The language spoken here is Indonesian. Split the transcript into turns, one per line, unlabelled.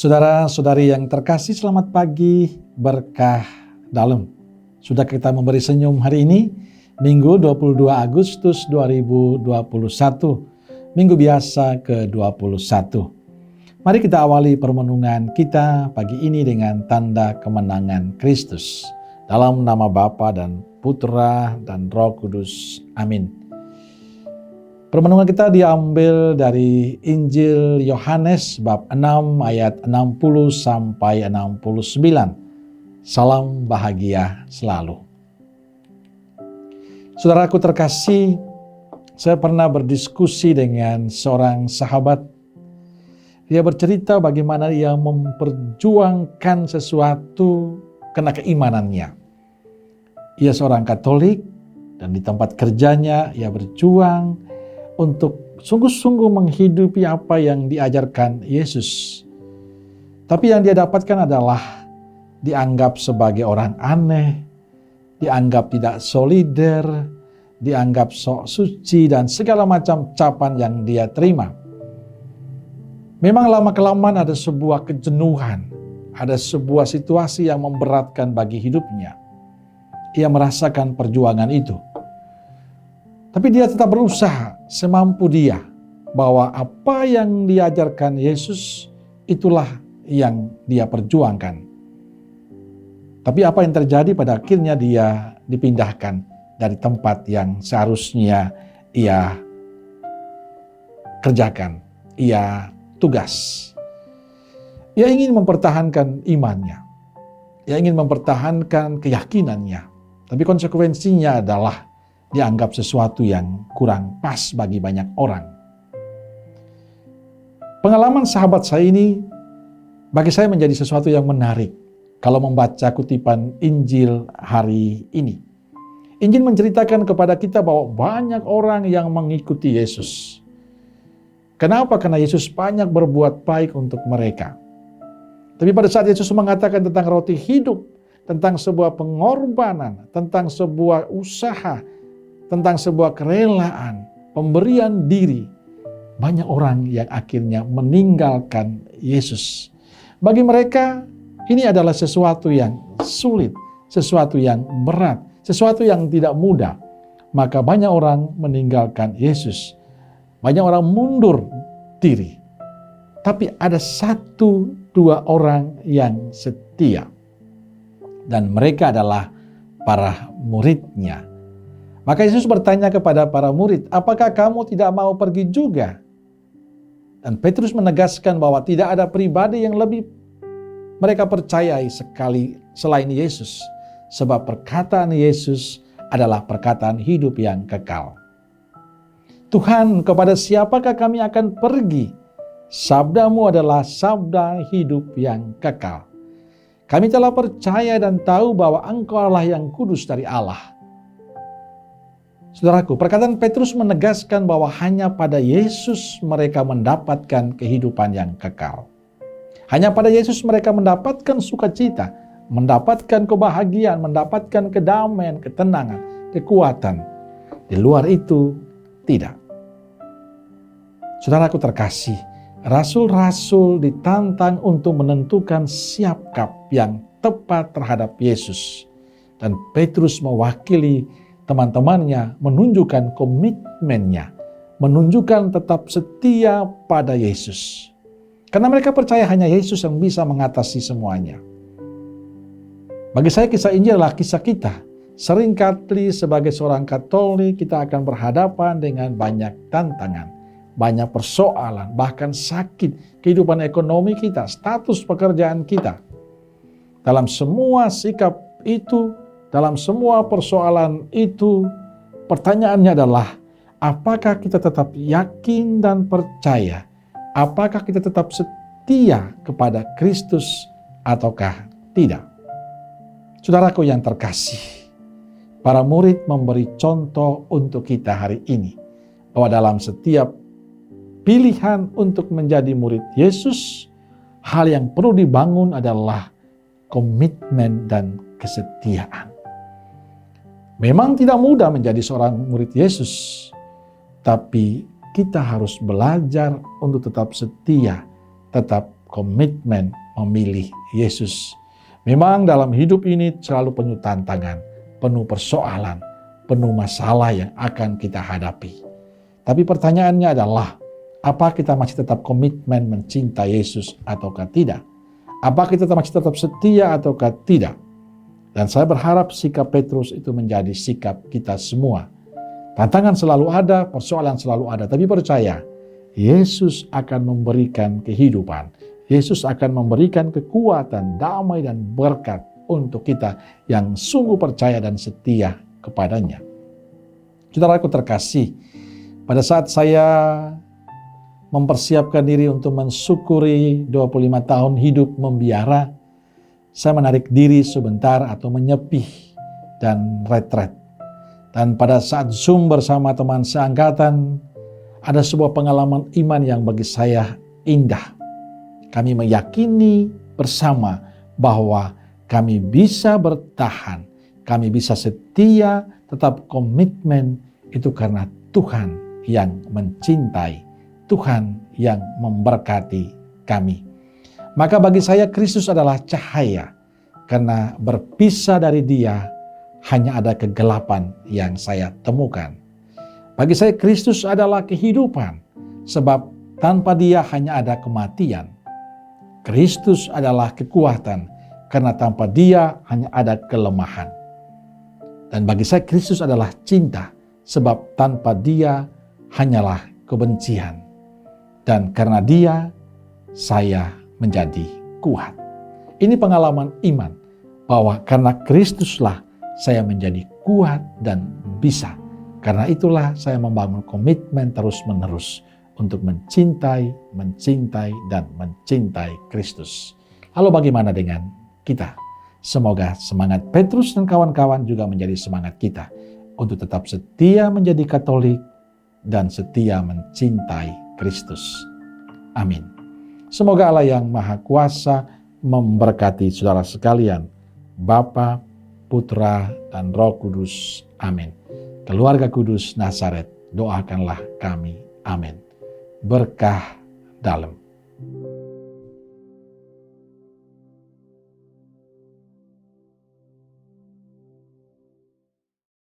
Saudara-saudari yang terkasih, selamat pagi, berkah dalam. Sudah kita memberi senyum hari ini, Minggu 22 Agustus 2021, Minggu biasa ke-21. Mari kita awali permenungan kita pagi ini dengan tanda kemenangan Kristus. Dalam nama Bapa dan Putra dan Roh Kudus. Amin. Permenungan kita diambil dari Injil Yohanes bab 6 ayat 60 sampai 69. Salam bahagia selalu. Saudaraku terkasih, saya pernah berdiskusi dengan seorang sahabat. Dia bercerita bagaimana ia memperjuangkan sesuatu karena keimanannya. Ia seorang Katolik dan di tempat kerjanya ia berjuang untuk sungguh-sungguh menghidupi apa yang diajarkan Yesus. Tapi yang dia dapatkan adalah dianggap sebagai orang aneh, dianggap tidak solider, dianggap sok suci, dan segala macam capan yang dia terima. Memang lama-kelamaan ada sebuah kejenuhan, ada sebuah situasi yang memberatkan bagi hidupnya. Ia merasakan perjuangan itu. Tapi dia tetap berusaha semampu dia bahwa apa yang diajarkan Yesus itulah yang dia perjuangkan. Tapi apa yang terjadi pada akhirnya dia dipindahkan dari tempat yang seharusnya ia kerjakan, ia tugas. Ia ingin mempertahankan imannya, ia ingin mempertahankan keyakinannya, tapi konsekuensinya adalah dianggap sesuatu yang kurang pas bagi banyak orang. Pengalaman sahabat saya ini bagi saya menjadi sesuatu yang menarik kalau membaca kutipan Injil hari ini. Injil menceritakan kepada kita bahwa banyak orang yang mengikuti Yesus. Kenapa? Karena Yesus banyak berbuat baik untuk mereka. Tapi pada saat Yesus mengatakan tentang roti hidup, tentang sebuah pengorbanan, tentang sebuah usaha, tentang sebuah kerelaan, pemberian diri, banyak orang yang akhirnya meninggalkan Yesus. Bagi mereka, ini adalah sesuatu yang sulit, sesuatu yang berat, sesuatu yang tidak mudah. Maka banyak orang meninggalkan Yesus. Banyak orang mundur diri. Tapi ada 1-2 orang yang setia. Dan mereka adalah para muridnya. Maka Yesus bertanya kepada para murid, apakah kamu tidak mau pergi juga? Dan Petrus menegaskan bahwa tidak ada pribadi yang lebih mereka percayai sekali selain Yesus. Sebab perkataan Yesus adalah perkataan hidup yang kekal. Tuhan, kepada siapakah kami akan pergi? Sabdamu adalah sabda hidup yang kekal. Kami telah percaya dan tahu bahwa Engkau adalah yang kudus dari Allah. Saudaraku, perkataan Petrus menegaskan bahwa hanya pada Yesus mereka mendapatkan kehidupan yang kekal. Hanya pada Yesus mereka mendapatkan sukacita, mendapatkan kebahagiaan, mendapatkan kedamaian, ketenangan, kekuatan. Di luar itu, tidak. Saudaraku terkasih, rasul-rasul ditantang untuk menentukan sikap yang tepat terhadap Yesus. Dan Petrus mewakili teman-temannya menunjukkan komitmennya, menunjukkan tetap setia pada Yesus. Karena mereka percaya hanya Yesus yang bisa mengatasi semuanya. Bagi saya kisah Injil adalah kisah kita. Seringkali sebagai seorang Katolik kita akan berhadapan dengan banyak tantangan, banyak persoalan, bahkan sakit, kehidupan ekonomi kita, status pekerjaan kita. Dalam semua sikap itu, dalam semua persoalan itu, pertanyaannya adalah, apakah kita tetap yakin dan percaya? Apakah kita tetap setia kepada Kristus ataukah tidak? Saudaraku yang terkasih, para murid memberi contoh untuk kita hari ini, bahwa dalam setiap pilihan untuk menjadi murid Yesus, hal yang perlu dibangun adalah komitmen dan kesetiaan. Memang tidak mudah menjadi seorang murid Yesus, tapi kita harus belajar untuk tetap setia, tetap komitmen memilih Yesus. Memang dalam hidup ini selalu penuh tantangan, penuh persoalan, penuh masalah yang akan kita hadapi. Tapi pertanyaannya adalah, apa kita masih tetap komitmen mencintai Yesus ataukah tidak? Apa kita masih tetap setia ataukah tidak? Dan saya berharap sikap Petrus itu menjadi sikap kita semua. Tantangan selalu ada, persoalan selalu ada, tapi percaya, Yesus akan memberikan kehidupan. Yesus akan memberikan kekuatan, damai, dan berkat untuk kita yang sungguh percaya dan setia kepadanya. Saudaraku terkasih, pada saat saya mempersiapkan diri untuk mensyukuri 25 tahun hidup membiara, saya menarik diri sebentar atau menyepih dan retret. Dan pada saat Zoom bersama teman seangkatan, ada sebuah pengalaman iman yang bagi saya indah. Kami meyakini bersama bahwa kami bisa bertahan, kami bisa setia, tetap komitmen itu karena Tuhan yang mencintai, Tuhan yang memberkati kami. Maka bagi saya Kristus adalah cahaya, karena berpisah dari Dia hanya ada kegelapan yang saya temukan. Bagi saya Kristus adalah kehidupan, sebab tanpa Dia hanya ada kematian. Kristus adalah kekuatan, karena tanpa Dia hanya ada kelemahan. Dan bagi saya Kristus adalah cinta, sebab tanpa Dia hanyalah kebencian. Dan karena Dia, saya menjadi kuat. Ini pengalaman iman, bahwa karena Kristuslah saya menjadi kuat dan bisa. Karena itulah saya membangun komitmen terus-menerus untuk mencintai, dan mencintai Kristus. Lalu bagaimana dengan kita? Semoga semangat Petrus dan kawan-kawan juga menjadi semangat kita untuk tetap setia menjadi Katolik dan setia mencintai Kristus. Amin. Semoga Allah yang Maha Kuasa memberkati saudara sekalian, Bapa, Putra, dan Roh Kudus. Amin. Keluarga Kudus Nazaret, doakanlah kami. Amin. Berkah dalam.